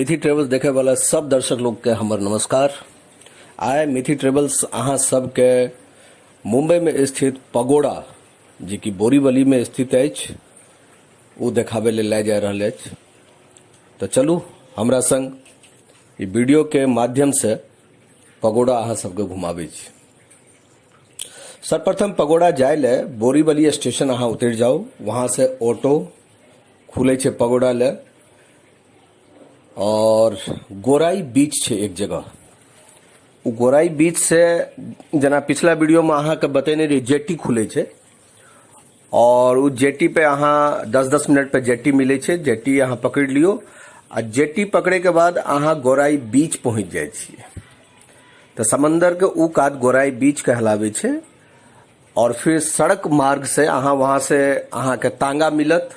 मिथि travels देखे वाला सब दर्शक लोग के हमर नमस्कार। आय मिथि ट्रेवल्स अहाँ सबके मुंबई में स्थित पगोड़ा जे कि बोरीवली में स्थित अछि ओ देखाबे ले लै जा रहल अछि। तो चलू हमरा संग ई वीडियो के माध्यम से पगोड़ा अहाँ सबके घुमाबै छी। सर्वप्रथम पगोड़ा जाय ले बोरीवली स्टेशन अहाँ उतर जाओ, वहां से ऑटो खुले छे पगोड़ा ले और गोराई बीच छे एक जगह। वो गोराई बीच से जना पिछला वीडियो में अहाँ के बतेने रही जेटी खुले छे और वो जेटी पे अहाँ 10-10 मिनट पे जेटी मिले छे। जेटी अहाँ पकड़ लियो आ जेटी पकड़े के बाद अहाँ गोराई बीच पहुंच जाए छिए। तो समंदर के ऊ कात गोराई बीच कहलावे छे और फिर सड़क मार्ग से अहाँ वहां से अहाँ के तांगा मिलत,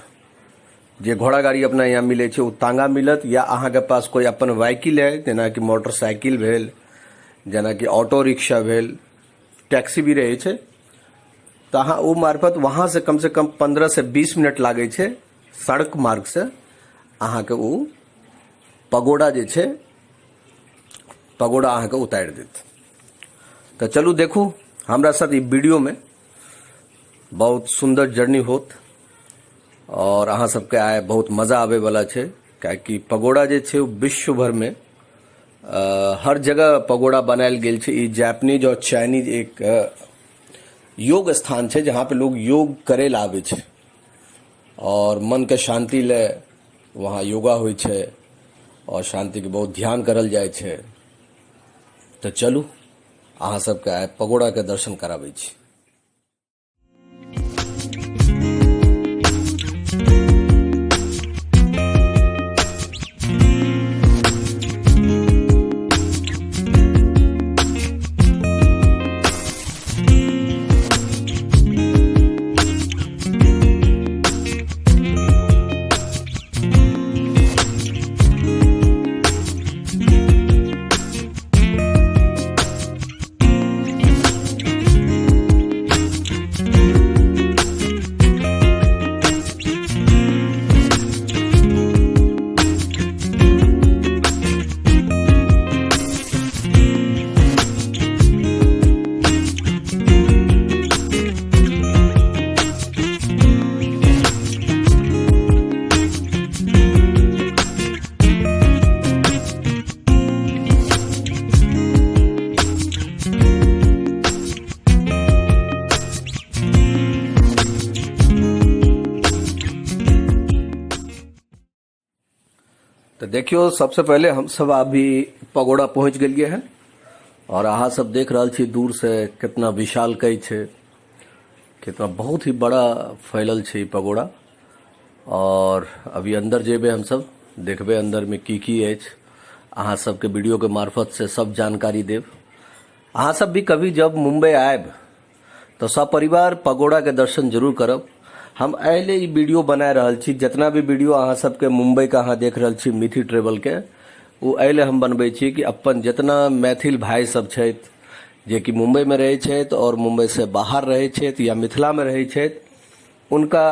जे घोड़ा गाड़ी अपना यहाँ मिले छे, तांगा मिलत, या अहाँ के पास कोई अपन व्हीकल है जना कि मोटरसाइकिल भेल, जना कि ऑटो रिक्शा भेल, टैक्सी भी रहे छे, तो अहाँ वो मार्फत वहां से कम 15 से 20 मिनट लागे छे सड़क मार्ग से अहाँ के वो पगोड़ा जे छे पगोड़ा अहाँ के उतार देत। तो चलू देखू हमरा साथ ई वीडियो में बहुत सुंदर जर्नी होत और अहाँ सबके आए बहुत मजा आवे वाला छे। कि पगोड़ा जे छे विश्व भर में हर जगह पगोड़ा बनायल गेल छे। ई जापानीज और चाइनीज एक योग स्थान छे जहाँ पे लोग योग करे ला आवे छे और मन के शांति ले वहाँ योगा होय छे और शांति के बहुत ध्यान करल जाय छे। तो चलू अहाँ सबके आए पगोड़ा के दर्शन कराबै छी। तो देखियो सबसे पहले हम सब अभी पगोड़ा पहुंच गए हैं और अहाँ सब देख रहा छी दूर से कितना विशाल कई छे, कितना बहुत ही बड़ा फैलल छे ई पगोड़ा। और अभी अंदर जेबे हम सब देखबे अंदर में की अछि, अहाँ सबके वीडियो के मार्फत से सब जानकारी देव। अहाँ सब भी कभी जब मुंबई आएब तो सब परिवार पगोड़ा के दर्शन जरूर करब। हम अहले ई वीडियो बना रहल छी, जितना भी वीडियो अहाँ सबके मुंबई का अहाँ देख रहल छी मिथि ट्रेवल के, वो अहले हम बनबै छी कि अपन जितना मैथिल भाई सब छथि जे कि मुंबई में रहे छथि और मुंबई से बाहर रहे छथि या मिथिला में रहे छथि, उनका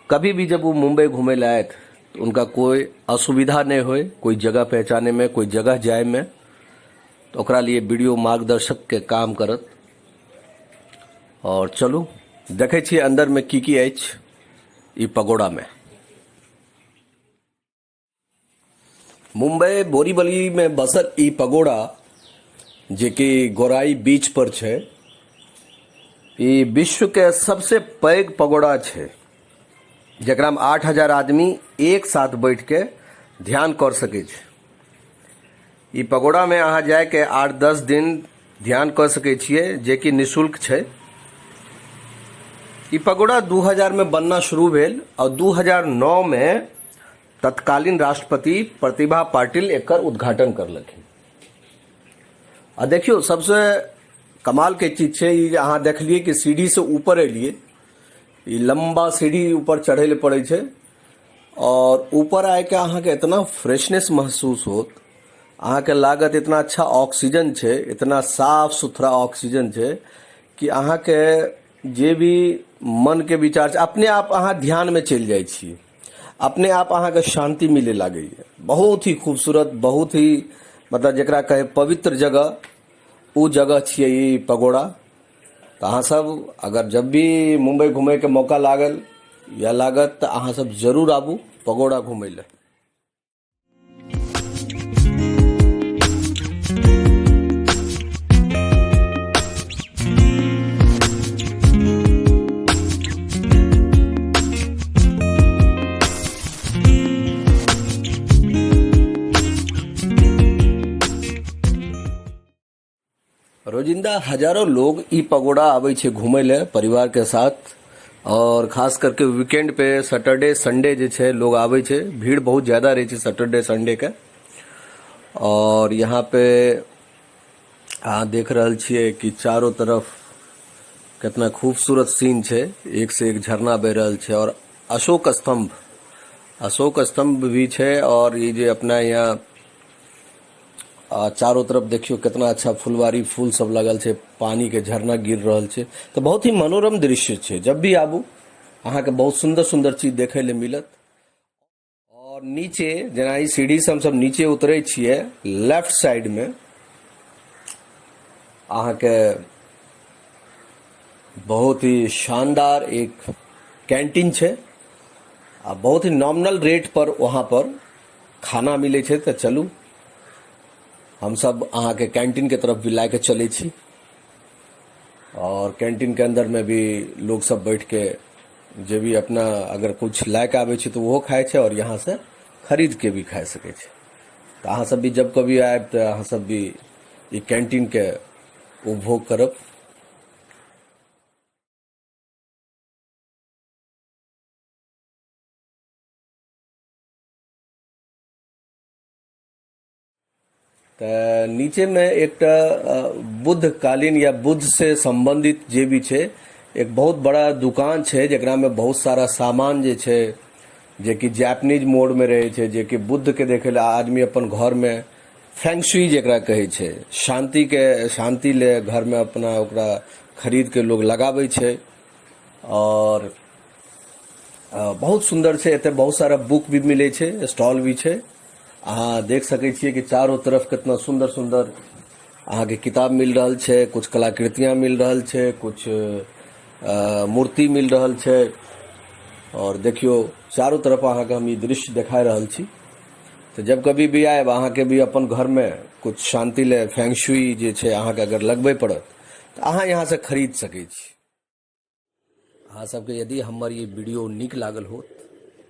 कभी भी जब वो मुंबई घूमे ला आए तो उनका कोई असुविधा नहीं होए, कोई जगह पहचाने में, कोई जगह जाए में, तो ओकरा लिए वीडियो मार्गदर्शक के काम करत। और चलू देखे छी अंदर में की अछि ई पगोड़ा में। मुंबई बोरीवली में बसल ई पगोड़ा जे कि गोराई बीच पर छे, ई विश्व के सबसे पैघ पगोड़ा छे जेकरा में 8000 आदमी एक साथ बैठ के ध्यान कर सके छे। ई पगोड़ा में अहाँ जाए के 8-10 दिन ध्यान कर सके छिए जे कि निःशुल्क छे। ई पगोड़ा 2000 में बनना शुरू भेल और 2009 में तत्कालीन राष्ट्रपति प्रतिभा पाटिल एकर उद्घाटन करलखिन। आ देखियो सबसे कमाल के चीज छे, ई अहाँ देखलिए कि सीढ़ी से ऊपर एलिए, ई लंबा सीढ़ी ऊपर चढ़े ले पड़े छे और ऊपर आए के अहाँ के इतना फ्रेशनेस महसूस होत, अहाँ के लागत इतना अच्छा ऑक्सीजन छे, इतना साफ सुथरा ऑक्सीजन छे कि अहाँ के जे भी मन के विचार अपने आप अहाँ ध्यान में चल जाए छी। अपने आप अहाँ के शांति मिले लागे है। बहुत ही खूबसूरत, बहुत ही मतलब जकरा कहे पवित्र जगह उ जगह छिए ई पगोड़ा। तो अहाँ सब अगर जब भी मुंबई घूमे के मौका लागल या लागत तो अहाँ सब जरूर आबू पगोड़ा घूमे ले। रोजिंदा हजारों लोग ई पगोड़ा आवे छे घूमे ले परिवार के साथ, और खास करके वीकेंड पे सैटरडे संडे जे छे लोग आवे छे। भीड़ बहुत ज्यादा रही छे सैटरडे संडे के। और यहाँ पे अहाँ देख रहल छिए कि चारों तरफ कितना खूबसूरत सीन छे, एक से एक झरना बह रहल छे। और अशोक स्तंभ भी छे। और ये जे अपना यहाँ चारों तरफ देखियो कितना अच्छा फुलवारी फूल सब लगल छे, पानी के झरना गिर रहल छे। तो बहुत ही मनोरम दृश्य छे। जब भी आबू अहाँ के बहुत सुंदर सुंदर चीज देखे ले मिलत। और नीचे जेना ई सीढ़ी से हम सब नीचे उतरे छिए, लेफ्ट साइड में अहाँ के बहुत ही शानदार एक कैंटीन छे। आ बहुत ही नॉमिनल रेट पर वहां पर खाना मिले छे। तो चलू हम सब अहाँ के कैंटीन के तरफ भी लाके चले छी। और कैंटीन के अंदर में भी लोग सब बैठ के जे भी अपना अगर कुछ लाके आवे छे तो वो खाए छे, और यहाँ से खरीद के भी खा सके छे। तो अहाँ सब भी जब कभी आए तो अहाँ सब भी ये कैंटीन के उपभोग करब। तो नीचे में एक बुद्ध कालीन या बुद्ध से संबंधित जे भी छे एक बहुत बड़ा दुकान छे, जेकरा में बहुत सारा सामान जे छे जे कि जापानीज मोड में रहे छे, जे कि बुद्ध के देखे ला आदमी अपन घर में फेंगशुई जेकरा कहे छे, शांति ले घर में अपना ओकरा खरीद के लोग लगावे छे। और बहुत सुंदर छे। एते बहुत सारा बुक भी मिले छे, स्टॉल भी छे। अहाँ देख सके छिए कि चारों तरफ कितना सुंदर सुंदर अहाँ के किताब मिल रहल छे, कुछ कलाकृतियां मिल रहल छे, कुछ मूर्ति मिल रहल छे। और देखियो चारों तरफ अहाँ के हम ई दृश्य दिखा रहल छी। तो जब कभी भी आए अहाँ के भी अपन घर में कुछ शांति ले फेंगशुई जे छे अहाँ के अगर लगबे पड़त तो अहाँ यहाँ से खरीद सके छी। अहाँ सबके यदि हमर ये वीडियो निक लागल हो,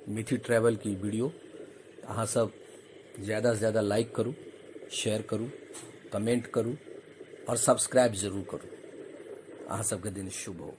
मिथि ट्रैवल की वीडियो, अहाँ सब ज़्यादा से ज़्यादा लाइक करूँ, शेयर करूँ, कमेंट करूँ और सब्सक्राइब जरूर करूँ। अहाँ सबके दिन शुभ हो।